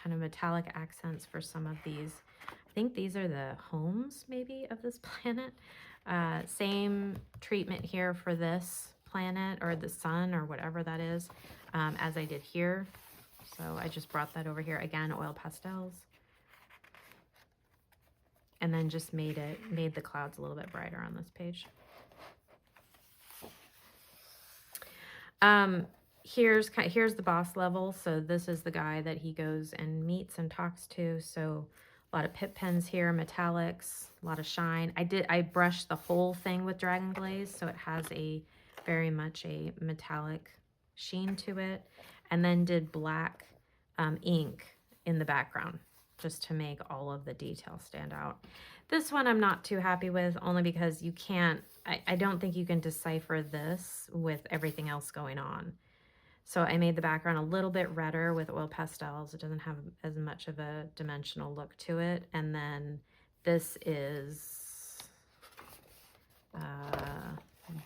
kind of metallic accents for some of these. I think these are the homes, maybe, of this planet. Same treatment here for this planet, or the sun, or whatever that is, as I did here. So I just brought that over here. Again, oil pastels. And then just made the clouds a little bit brighter on this page. Here's the boss level. So this is the guy that he goes and meets and talks to. So a lot of pip pens here, metallics, a lot of shine. I brushed the whole thing with Dragon Glaze, so it has very much a metallic sheen to it. And then did black ink in the background, just to make all of the details stand out. This one I'm not too happy with, only because you can't, I don't think you can decipher this with everything else going on. So I made the background a little bit redder with oil pastels. It doesn't have as much of a dimensional look to it. And then this is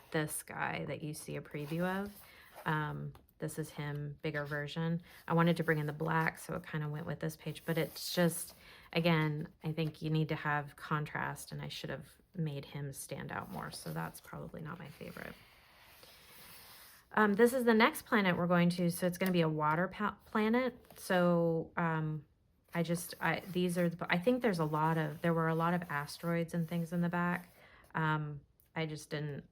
this guy that you see a preview of. This is him, bigger version. I wanted to bring in the black, so it kind of went with this page. But it's just, again, I think you need to have contrast, and I should have made him stand out more. So that's probably not my favorite. This is the next planet we're going to, so it's going to be a water planet. So I think there were a lot of asteroids and things in the back. I just didn't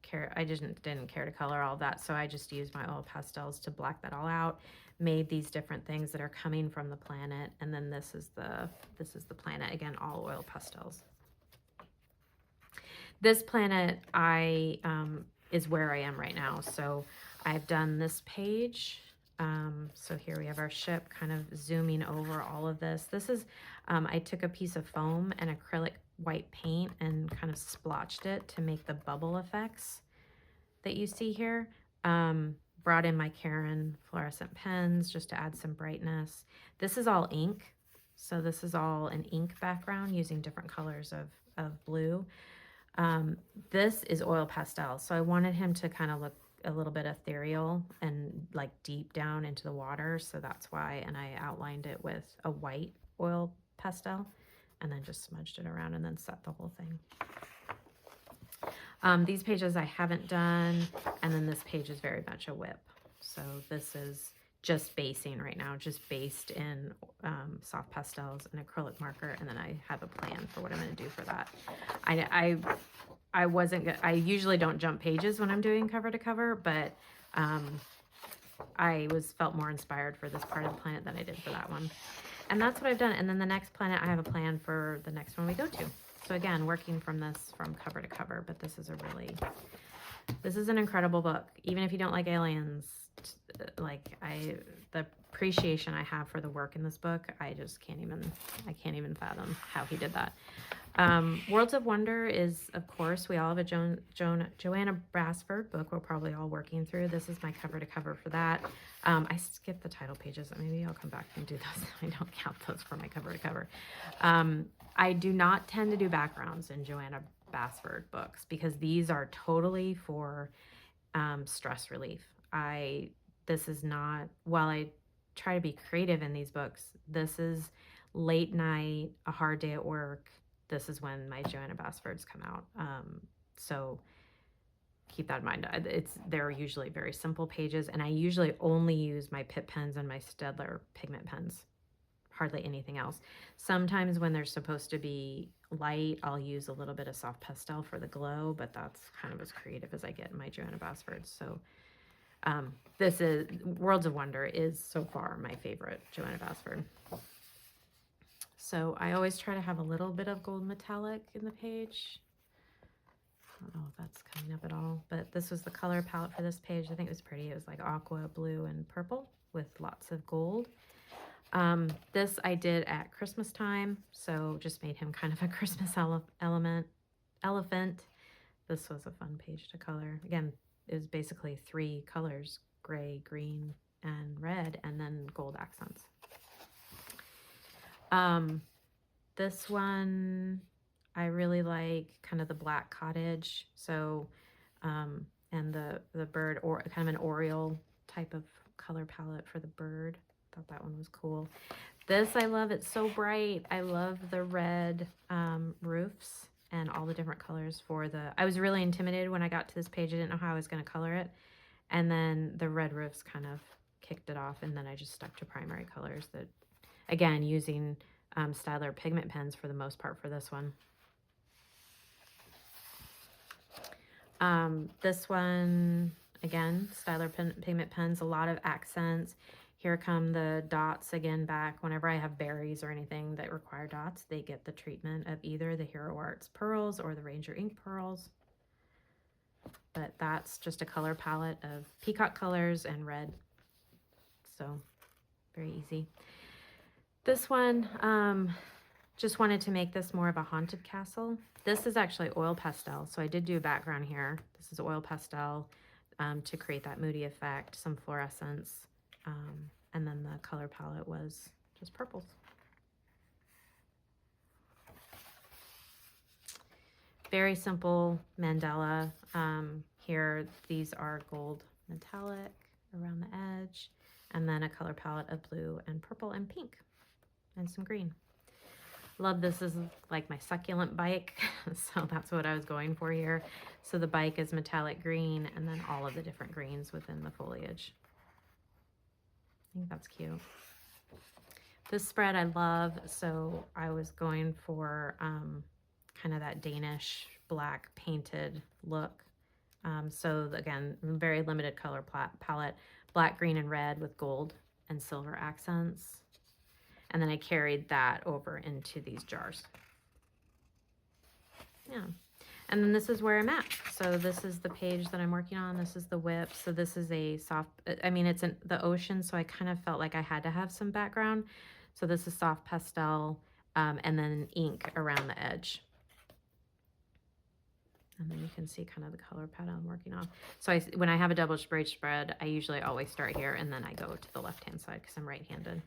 care. I just didn't care to color all that. So I just used my oil pastels to black that all out, made these different things that are coming from the planet. And then this is the planet, again, all oil pastels. This planet is where I am right now. So I've done this page. So here we have our ship kind of zooming over all of this. This is, I took a piece of foam and acrylic white paint and kind of splotched it to make the bubble effects that you see here. Brought in my Caran fluorescent pens just to add some brightness. This is all ink. So this is all an ink background using different colors of blue. This is oil pastel. So I wanted him to kind of look a little bit ethereal and like deep down into the water. So that's why, and I outlined it with a white oil pastel and then just smudged it around and then set the whole thing. These pages I haven't done. And then this page is very much a whip. So this is just basing right now, just based in soft pastels and acrylic marker, and then I have a plan for what I'm going to do for that. I usually don't jump pages when I'm doing cover to cover, but I felt more inspired for this part of the planet than I did for that one. And that's what I've done. And then the next planet, I have a plan for the next one we go to. So again, working from cover to cover, but this is an incredible book. Even if you don't like aliens, the appreciation I have for the work in this book, I can't even fathom how he did that. Worlds of Wonder is, of course, we all have a Joanna Basford book we're probably all working through. This is my cover to cover for that. I skipped the title pages. Maybe I'll come back and do those. I don't count those for my cover to cover. I do not tend to do backgrounds in Joanna Basford books because these are totally for stress relief. This is not, while I try to be creative in these books, this is late night, a hard day at work. This is when my Joanna Basfords come out. So keep that in mind. They're usually very simple pages, and I usually only use my Pitt pens and my Staedtler pigment pens hardly anything else. Sometimes when they're supposed to be light, I'll use a little bit of soft pastel for the glow, but that's kind of as creative as I get in my Joanna Basford. So this is Worlds of Wonder is so far my favorite Joanna Basford. So I always try to have a little bit of gold metallic in the page. I don't know if that's coming up at all, but this was the color palette for this page. I think it was pretty. It was like aqua, blue, and purple with lots of gold. This I did at Christmas time, so just made him kind of a Christmas elephant. This was a fun page to color. Again, it was basically 3 colors, gray, green, and red, and then gold accents. This one, I really like kind of the black cottage. So, and the bird, or kind of an Oriole type of color palette for the bird. Thought that one was cool. This I love. It's so bright. I love the red roofs and all the different colors for the... I was really intimidated when I got to this page. I didn't know how I was going to color it. And then the red roofs kind of kicked it off. And then I just stuck to primary colors that, again, using Staedtler pigment pens for the most part for this one. This one, again, Staedtler pigment pens, a lot of accents. Here come the dots again back. Whenever I have berries or anything that require dots, they get the treatment of either the Hero Arts pearls or the Ranger ink pearls. But that's just a color palette of peacock colors and red. So very easy. This one, just wanted to make this more of a haunted castle. This is actually oil pastel, so I did do a background here. This is oil pastel to create that moody effect, some fluorescence, and then the color palette was just purples. Very simple mandala. Here, these are gold metallic around the edge, and then a color palette of blue and purple and pink, and some green. Love this is like my succulent bike, so that's what I was going for here. So the bike is metallic green, and then all of the different greens within the foliage. I think that's cute. This spread I love, so I was going for kind of that Danish black painted look. So again, very limited color palette, black, green, and red with gold and silver accents. And then I carried that over into these jars. Yeah. And then this is where I'm at. So this is the page that I'm working on. This is the whip. So this is a soft, I mean, it's in the ocean, so I kind of felt like I had to have some background. So this is soft pastel, and then ink around the edge. And then you can see kind of the color palette I'm working on. So when I have a double braid spread, I usually always start here, and then I go to the left-hand side because I'm right-handed.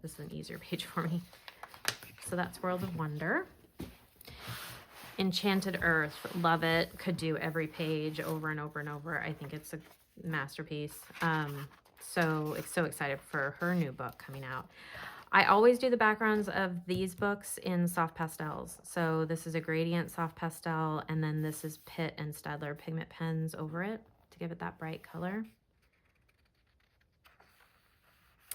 This is an easier page for me. So that's World of Wonder. Enchanted Earth, love it. Could do every page over and over and over. I think it's a masterpiece. So excited for her new book coming out. I always do the backgrounds of these books in soft pastels. So this is a gradient soft pastel, and then this is Pitt and Staedtler pigment pens over it to give it that bright color.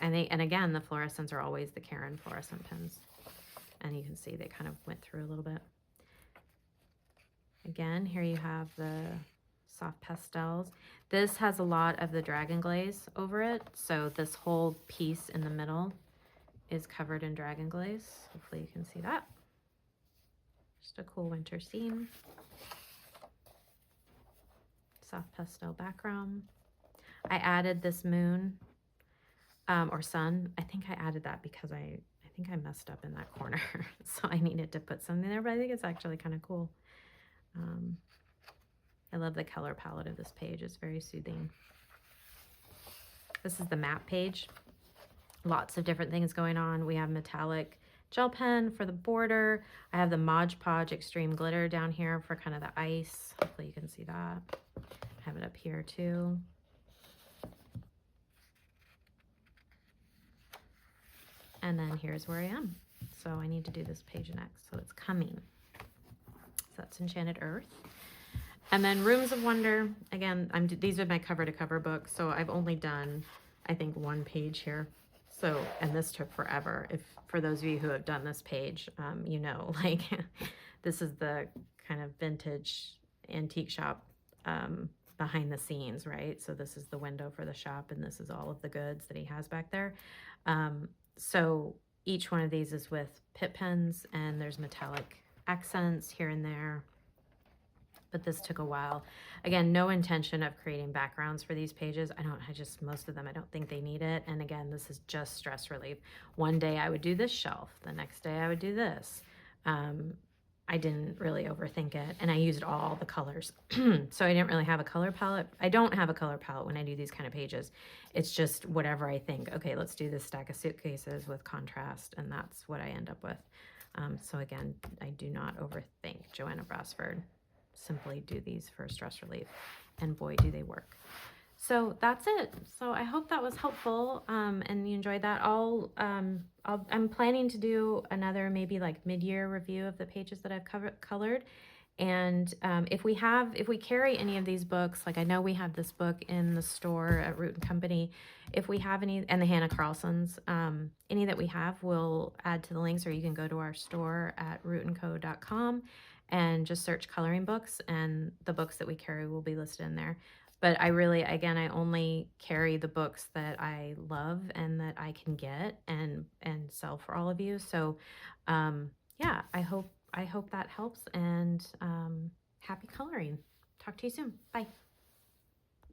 And again, the fluorescents are always the Caron fluorescent pens. And you can see they kind of went through a little bit. Again, here you have the soft pastels. This has a lot of the dragon glaze over it. So this whole piece in the middle is covered in dragon glaze. Hopefully you can see that. Just a cool winter scene. Soft pastel background. I added this moon or sun. I think I added that because I think I messed up in that corner. So I needed to put something there, but I think it's actually kind of cool. I love the color palette of this page. It's very soothing. This is the map page. Lots of different things going on. We have metallic gel pen for the border. I have the Mod Podge Extreme Glitter down here for kind of the ice. Hopefully you can see that. I have it up here too. And then here's where I am. So I need to do this page next. So it's coming. So that's Enchanted Earth. And then Rooms of Wonder. Again, these are my cover to cover books. So I've only done, I think, one page here. So, and this took forever. If for those of you who have done this page, you know, like this is the kind of vintage antique shop behind the scenes, right? So this is the window for the shop, and this is all of the goods that he has back there. So each one of these is with Pitt pens, and there's metallic accents here and there, but this took a while. Again, no intention of creating backgrounds for these pages. Most of them, I don't think they need it. And again, this is just stress relief. One day I would do this shelf, the next day I would do this. I didn't really overthink it, and I used all the colors. So I didn't really have a color palette. I don't have a color palette when I do these kind of pages. It's just whatever I think, okay, let's do this stack of suitcases with contrast, and that's what I end up with. So again, I do not overthink. Joanna Brasford. Simply do these for stress relief, and boy, do they work. So that's it. So I hope that was helpful, and you enjoyed that. I'm planning to do another maybe like mid-year review of the pages that I've colored. And if we carry any of these books, like I know we have this book in the store at Root and Company. If we have any, and the Hannah Carlsons, any that we have, we'll add to the links, or you can go to our store at rootandco.com and just search coloring books, and the books that we carry will be listed in there. But I only carry the books that I love and that I can get and sell for all of you. So yeah, I hope that helps, and happy coloring. Talk to you soon. Bye.